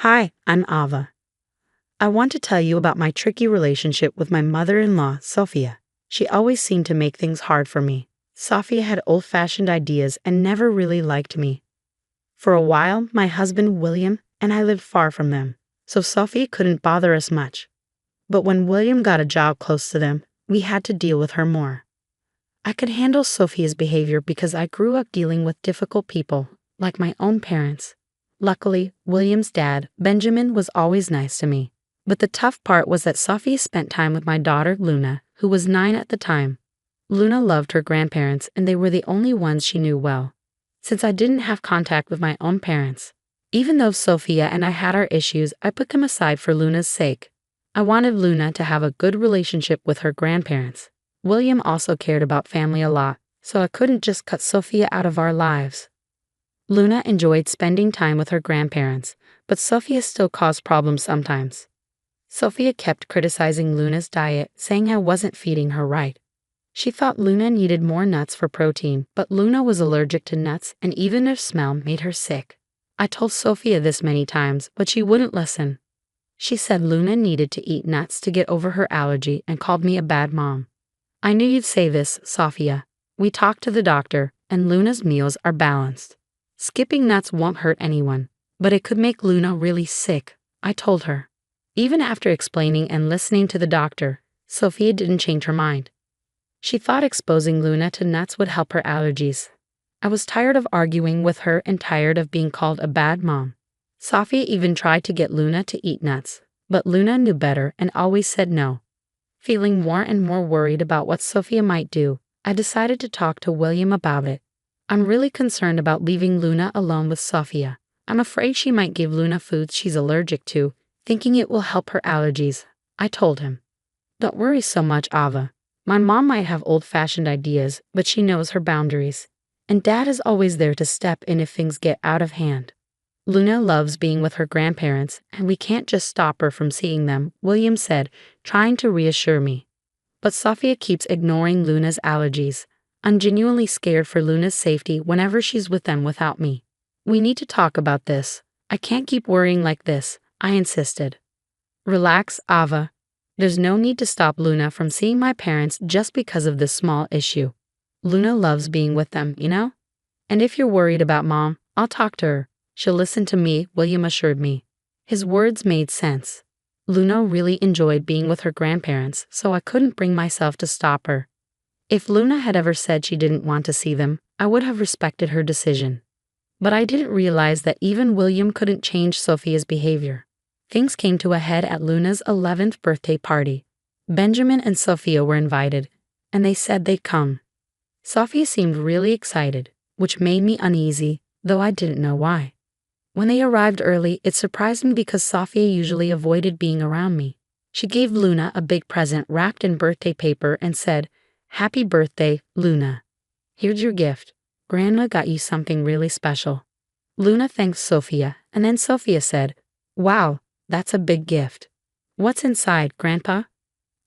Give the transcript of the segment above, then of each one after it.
Hi, I'm Ava. I want to tell you about my tricky relationship with my mother-in-law, Sophia. She always seemed to make things hard for me. Sophia had old-fashioned ideas and never really liked me. For a while, my husband William and I lived far from them, so Sophia couldn't bother us much. But when William got a job close to them, we had to deal with her more. I could handle Sophia's behavior because I grew up dealing with difficult people, like my own parents. Luckily, William's dad, Benjamin, was always nice to me. But the tough part was that Sophia spent time with my daughter, Luna, who was 9 at the time. Luna loved her grandparents, and they were the only ones she knew well. Since I didn't have contact with my own parents, even though Sophia and I had our issues, I put them aside for Luna's sake. I wanted Luna to have a good relationship with her grandparents. William also cared about family a lot, so I couldn't just cut Sophia out of our lives. Luna enjoyed spending time with her grandparents, but Sophia still caused problems sometimes. Sophia kept criticizing Luna's diet, saying I wasn't feeding her right. She thought Luna needed more nuts for protein, but Luna was allergic to nuts and even their smell made her sick. I told Sophia this many times, but she wouldn't listen. She said Luna needed to eat nuts to get over her allergy and called me a bad mom. I knew you'd say this, Sophia. We talked to the doctor, and Luna's meals are balanced. Skipping nuts won't hurt anyone, but it could make Luna really sick, I told her. Even after explaining and listening to the doctor, Sophia didn't change her mind. She thought exposing Luna to nuts would help her allergies. I was tired of arguing with her and tired of being called a bad mom. Sophia even tried to get Luna to eat nuts, but Luna knew better and always said no. Feeling more and more worried about what Sophia might do, I decided to talk to William about it. I'm really concerned about leaving Luna alone with Sophia. I'm afraid she might give Luna foods she's allergic to, thinking it will help her allergies, I told him. Don't worry so much, Ava. My mom might have old-fashioned ideas, but she knows her boundaries. And Dad is always there to step in if things get out of hand. Luna loves being with her grandparents, and we can't just stop her from seeing them, William said, trying to reassure me. But Sophia keeps ignoring Luna's allergies. I'm genuinely scared for Luna's safety whenever she's with them without me. We need to talk about this. I can't keep worrying like this, I insisted. Relax, Ava. There's no need to stop Luna from seeing my parents just because of this small issue. Luna loves being with them, you know? And if you're worried about Mom, I'll talk to her. She'll listen to me, William assured me. His words made sense. Luna really enjoyed being with her grandparents, so I couldn't bring myself to stop her. If Luna had ever said she didn't want to see them, I would have respected her decision. But I didn't realize that even William couldn't change Sophia's behavior. Things came to a head at Luna's 11th birthday party. Benjamin and Sophia were invited, and they said they'd come. Sophia seemed really excited, which made me uneasy, though I didn't know why. When they arrived early, it surprised me because Sophia usually avoided being around me. She gave Luna a big present wrapped in birthday paper and said, "Happy birthday, Luna. Here's your gift. Grandma got you something really special." Luna thanked Sophia, and then Sophia said, "Wow, that's a big gift. What's inside, Grandpa?"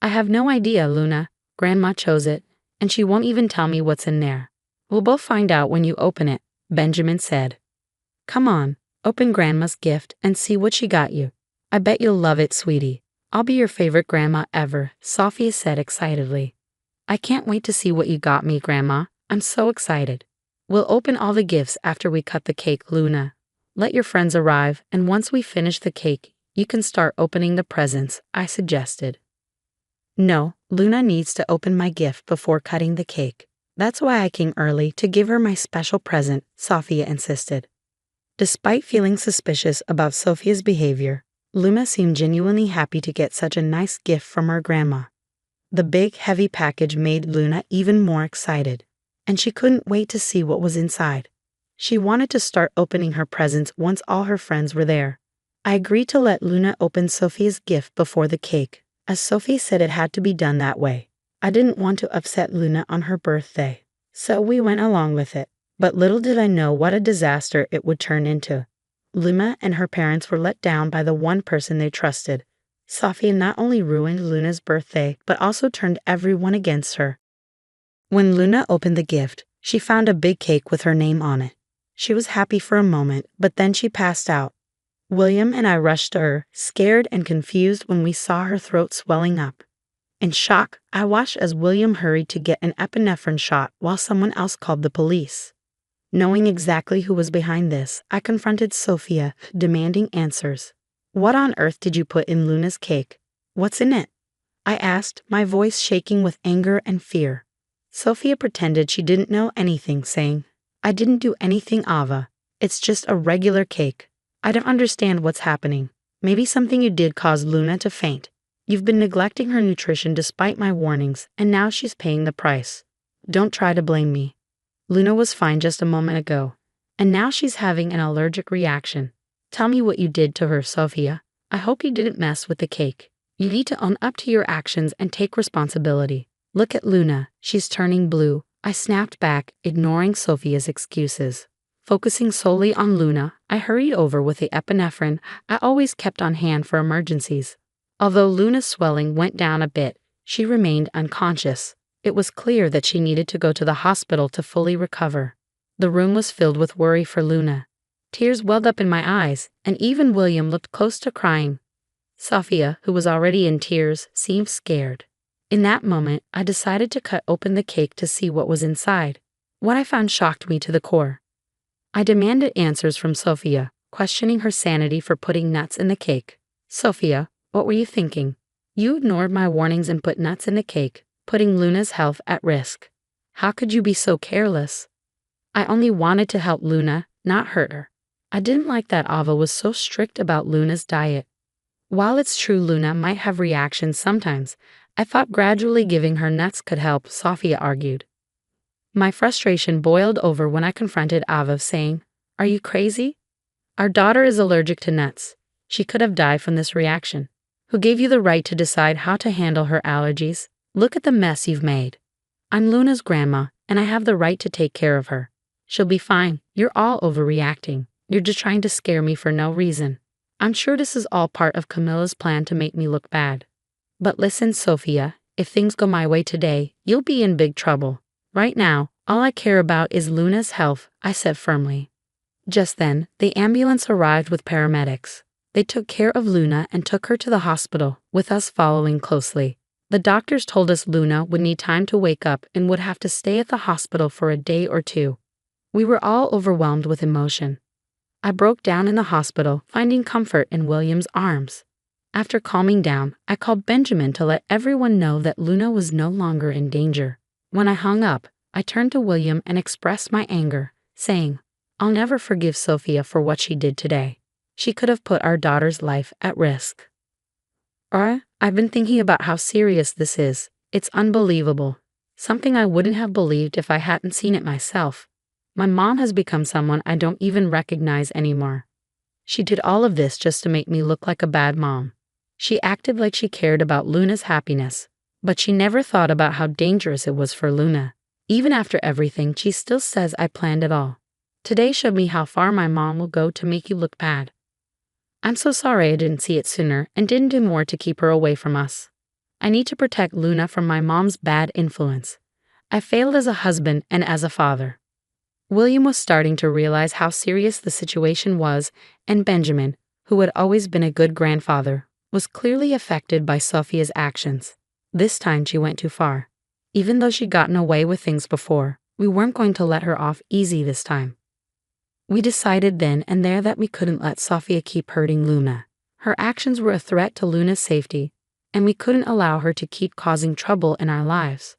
"I have no idea, Luna. Grandma chose it, and she won't even tell me what's in there. We'll both find out when you open it," Benjamin said. "Come on, open Grandma's gift and see what she got you. I bet you'll love it, sweetie. I'll be your favorite grandma ever," Sophia said excitedly. "I can't wait to see what you got me, Grandma. I'm so excited." "We'll open all the gifts after we cut the cake, Luna. Let your friends arrive, and once we finish the cake, you can start opening the presents," I suggested. "No, Luna needs to open my gift before cutting the cake. That's why I came early to give her my special present," Sophia insisted. Despite feeling suspicious about Sophia's behavior, Luna seemed genuinely happy to get such a nice gift from her grandma. The big, heavy package made Luna even more excited, and she couldn't wait to see what was inside. She wanted to start opening her presents once all her friends were there. I agreed to let Luna open Sophia's gift before the cake, as Sophie said it had to be done that way. I didn't want to upset Luna on her birthday, so we went along with it. But little did I know what a disaster it would turn into. Luna and her parents were let down by the one person they trusted. Sophia not only ruined Luna's birthday, but also turned everyone against her. When Luna opened the gift, she found a big cake with her name on it. She was happy for a moment, but then she passed out. William and I rushed to her, scared and confused when we saw her throat swelling up. In shock, I watched as William hurried to get an epinephrine shot while someone else called the police. Knowing exactly who was behind this, I confronted Sophia, demanding answers. What on earth did you put in Luna's cake? What's in it? I asked, my voice shaking with anger and fear. Sophia pretended she didn't know anything, saying, I didn't do anything, Ava. It's just a regular cake. I don't understand what's happening. Maybe something you did caused Luna to faint. You've been neglecting her nutrition despite my warnings, and now she's paying the price. Don't try to blame me. Luna was fine just a moment ago, and now she's having an allergic reaction. Tell me what you did to her, Sophia. I hope you didn't mess with the cake. You need to own up to your actions and take responsibility. Look at Luna. She's turning blue. I snapped back, ignoring Sophia's excuses. Focusing solely on Luna, I hurried over with the epinephrine I always kept on hand for emergencies. Although Luna's swelling went down a bit, she remained unconscious. It was clear that she needed to go to the hospital to fully recover. The room was filled with worry for Luna. Tears welled up in my eyes, and even William looked close to crying. Sophia, who was already in tears, seemed scared. In that moment, I decided to cut open the cake to see what was inside. What I found shocked me to the core. I demanded answers from Sophia, questioning her sanity for putting nuts in the cake. Sophia, what were you thinking? You ignored my warnings and put nuts in the cake, putting Luna's health at risk. How could you be so careless? I only wanted to help Luna, not hurt her. I didn't like that Ava was so strict about Luna's diet. While it's true Luna might have reactions sometimes, I thought gradually giving her nuts could help, Sophia argued. My frustration boiled over when I confronted Ava, saying, Are you crazy? Our daughter is allergic to nuts. She could have died from this reaction. Who gave you the right to decide how to handle her allergies? Look at the mess you've made. I'm Luna's grandma, and I have the right to take care of her. She'll be fine. You're all overreacting. You're just trying to scare me for no reason. I'm sure this is all part of Camilla's plan to make me look bad. But listen, Sophia, if things go my way today, you'll be in big trouble. Right now, all I care about is Luna's health, I said firmly. Just then, the ambulance arrived with paramedics. They took care of Luna and took her to the hospital, with us following closely. The doctors told us Luna would need time to wake up and would have to stay at the hospital for a day or two. We were all overwhelmed with emotion. I broke down in the hospital, finding comfort in William's arms. After calming down, I called Benjamin to let everyone know that Luna was no longer in danger. When I hung up, I turned to William and expressed my anger, saying, I'll never forgive Sophia for what she did today. She could have put our daughter's life at risk. I've been thinking about how serious this is. It's unbelievable. Something I wouldn't have believed if I hadn't seen it myself. My mom has become someone I don't even recognize anymore. She did all of this just to make me look like a bad mom. She acted like she cared about Luna's happiness, but she never thought about how dangerous it was for Luna. Even after everything, she still says I planned it all. Today showed me how far my mom will go to make you look bad. I'm so sorry I didn't see it sooner and didn't do more to keep her away from us. I need to protect Luna from my mom's bad influence. I failed as a husband and as a father. William was starting to realize how serious the situation was, and Benjamin, who had always been a good grandfather, was clearly affected by Sophia's actions. This time she went too far. Even though she'd gotten away with things before, we weren't going to let her off easy this time. We decided then and there that we couldn't let Sophia keep hurting Luna. Her actions were a threat to Luna's safety, and we couldn't allow her to keep causing trouble in our lives.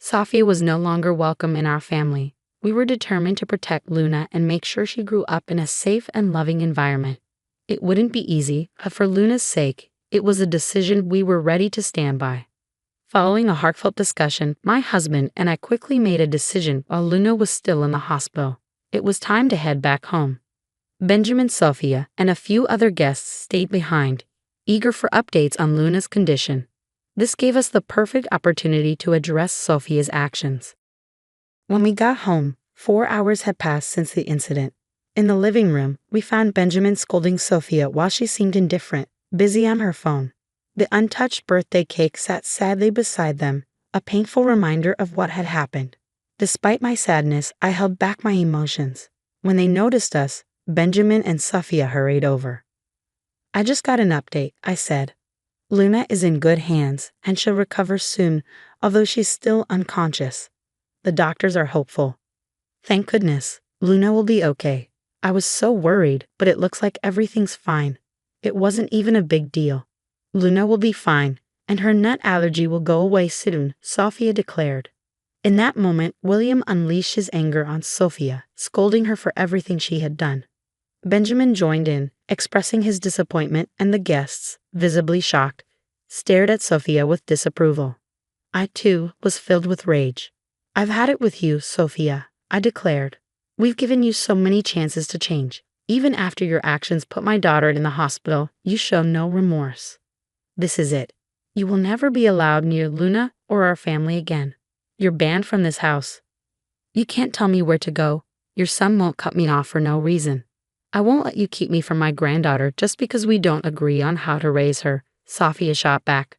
Sophia was no longer welcome in our family. We were determined to protect Luna and make sure she grew up in a safe and loving environment. It wouldn't be easy, but for Luna's sake, it was a decision we were ready to stand by. Following a heartfelt discussion, my husband and I quickly made a decision while Luna was still in the hospital. It was time to head back home. Benjamin, Sophia, and a few other guests stayed behind, eager for updates on Luna's condition. This gave us the perfect opportunity to address Sophia's actions. When we got home, 4 hours had passed since the incident. In the living room, we found Benjamin scolding Sophia while she seemed indifferent, busy on her phone. The untouched birthday cake sat sadly beside them, a painful reminder of what had happened. Despite my sadness, I held back my emotions. When they noticed us, Benjamin and Sophia hurried over. I just got an update, I said. Luna is in good hands and she'll recover soon, although she's still unconscious. The doctors are hopeful. Thank goodness, Luna will be okay. I was so worried, but it looks like everything's fine. It wasn't even a big deal. Luna will be fine, and her nut allergy will go away soon, Sophia declared. In that moment, William unleashed his anger on Sophia, scolding her for everything she had done. Benjamin joined in, expressing his disappointment, and the guests, visibly shocked, stared at Sophia with disapproval. I, too, was filled with rage. I've had it with you, Sophia, I declared. We've given you so many chances to change. Even after your actions put my daughter in the hospital, you show no remorse. This is it. You will never be allowed near Luna or our family again. You're banned from this house. You can't tell me where to go. Your son won't cut me off for no reason. I won't let you keep me from my granddaughter just because we don't agree on how to raise her, Sophia shot back.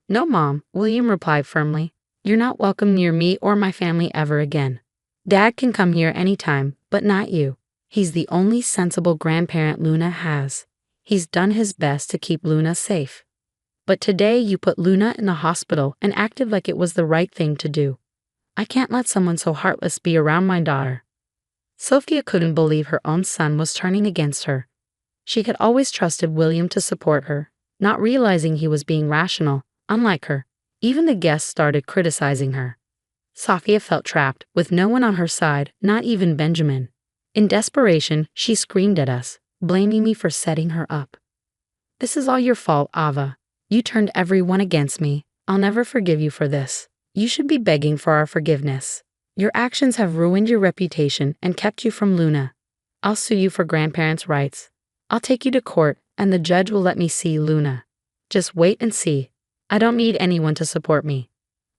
No, Mom, William replied firmly. You're not welcome near me or my family ever again. Dad can come here anytime, but not you. He's the only sensible grandparent Luna has. He's done his best to keep Luna safe. But today you put Luna in the hospital and acted like it was the right thing to do. I can't let someone so heartless be around my daughter. Sophia couldn't believe her own son was turning against her. She had always trusted William to support her, not realizing he was being rational, unlike her. Even the guests started criticizing her. Sophia felt trapped, with no one on her side, not even Benjamin. In desperation, she screamed at us, blaming me for setting her up. This is all your fault, Ava. You turned everyone against me. I'll never forgive you for this. You should be begging for our forgiveness. Your actions have ruined your reputation and kept you from Luna. I'll sue you for grandparents' rights. I'll take you to court, and the judge will let me see Luna. Just wait and see. I don't need anyone to support me.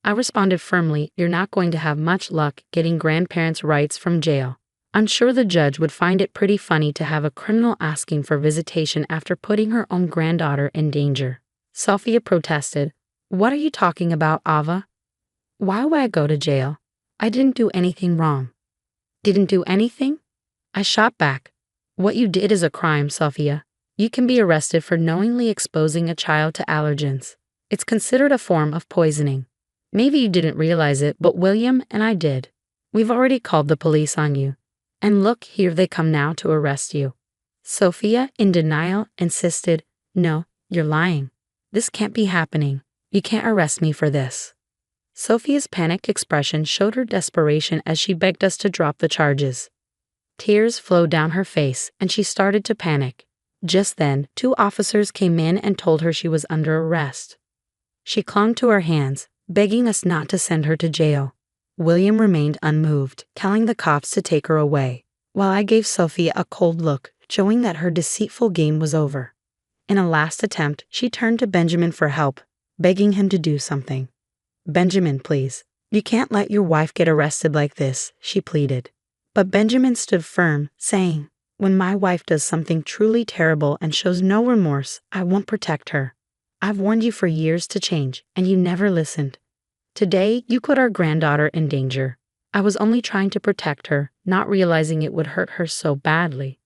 I responded firmly, you're not going to have much luck getting grandparents' rights from jail. I'm sure the judge would find it pretty funny to have a criminal asking for visitation after putting her own granddaughter in danger. Sophia protested. What are you talking about, Ava? Why would I go to jail? I didn't do anything wrong. Didn't do anything? I shot back. What you did is a crime, Sophia. You can be arrested for knowingly exposing a child to allergens. It's considered a form of poisoning. Maybe you didn't realize it, but William and I did. We've already called the police on you. And look, here they come now to arrest you. Sophia, in denial, insisted, no, you're lying. This can't be happening. You can't arrest me for this. Sophia's panicked expression showed her desperation as she begged us to drop the charges. Tears flowed down her face, and she started to panic. Just then, 2 officers came in and told her she was under arrest. She clung to our hands, begging us not to send her to jail. William remained unmoved, telling the cops to take her away, while I gave Sophia a cold look, showing that her deceitful game was over. In a last attempt, she turned to Benjamin for help, begging him to do something. Benjamin, please. You can't let your wife get arrested like this, she pleaded. But Benjamin stood firm, saying, when my wife does something truly terrible and shows no remorse, I won't protect her. I've warned you for years to change, and you never listened. Today, you put our granddaughter in danger. I was only trying to protect her, not realizing it would hurt her so badly.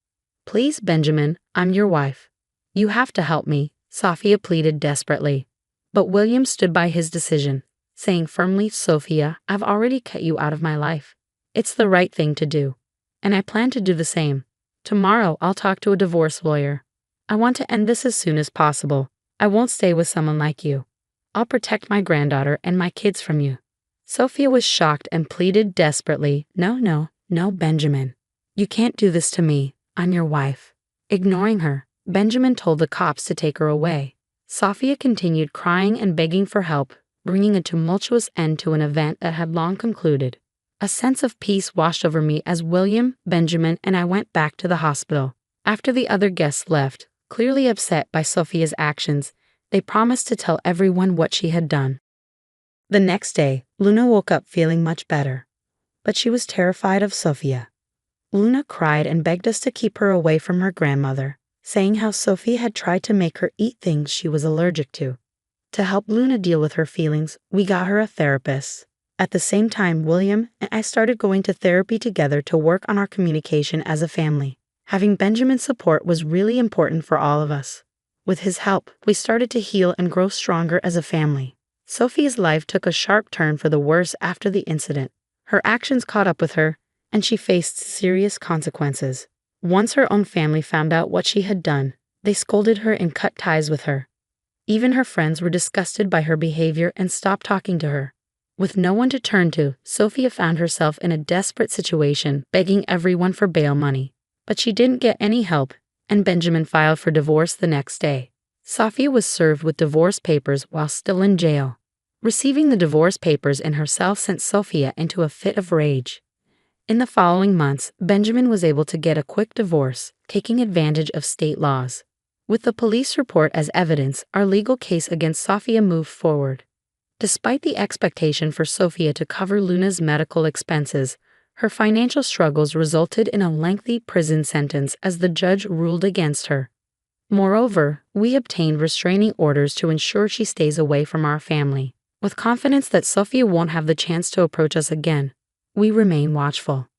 Please, Benjamin, I'm your wife. You have to help me, Sophia pleaded desperately. But William stood by his decision, saying firmly, Sophia, I've already cut you out of my life. It's the right thing to do. And I plan to do the same. Tomorrow, I'll talk to a divorce lawyer. I want to end this as soon as possible. I won't stay with someone like you. I'll protect my granddaughter and my kids from you. Sophia was shocked and pleaded desperately, no, Benjamin. You can't do this to me. I'm your wife. Ignoring her, Benjamin told the cops to take her away. Sophia continued crying and begging for help, bringing a tumultuous end to an event that had long concluded. A sense of peace washed over me as William, Benjamin, and I went back to the hospital. After the other guests left, clearly upset by Sophia's actions, they promised to tell everyone what she had done. The next day, Luna woke up feeling much better, but she was terrified of Sophia. Luna cried and begged us to keep her away from her grandmother, saying how Sophia had tried to make her eat things she was allergic to. To help Luna deal with her feelings, we got her a therapist. At the same time, William and I started going to therapy together to work on our communication as a family. Having Benjamin's support was really important for all of us. With his help, we started to heal and grow stronger as a family. Sophia's life took a sharp turn for the worse after the incident. Her actions caught up with her, and she faced serious consequences. Once her own family found out what she had done, they scolded her and cut ties with her. Even her friends were disgusted by her behavior and stopped talking to her. With no one to turn to, Sophia found herself in a desperate situation, begging everyone for bail money. But she didn't get any help, and Benjamin filed for divorce the next day. Sophia was served with divorce papers while still in jail. Receiving the divorce papers in her cell sent Sophia into a fit of rage. In the following months, Benjamin was able to get a quick divorce, taking advantage of state laws. With the police report as evidence, our legal case against Sophia moved forward. Despite the expectation for Sophia to cover Luna's medical expenses, her financial struggles resulted in a lengthy prison sentence as the judge ruled against her. Moreover, we obtained restraining orders to ensure she stays away from our family. With confidence that Sophia won't have the chance to approach us again, we remain watchful.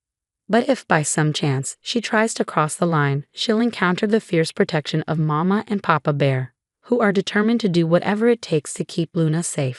But if by some chance she tries to cross the line, she'll encounter the fierce protection of Mama and Papa Bear, who are determined to do whatever it takes to keep Luna safe.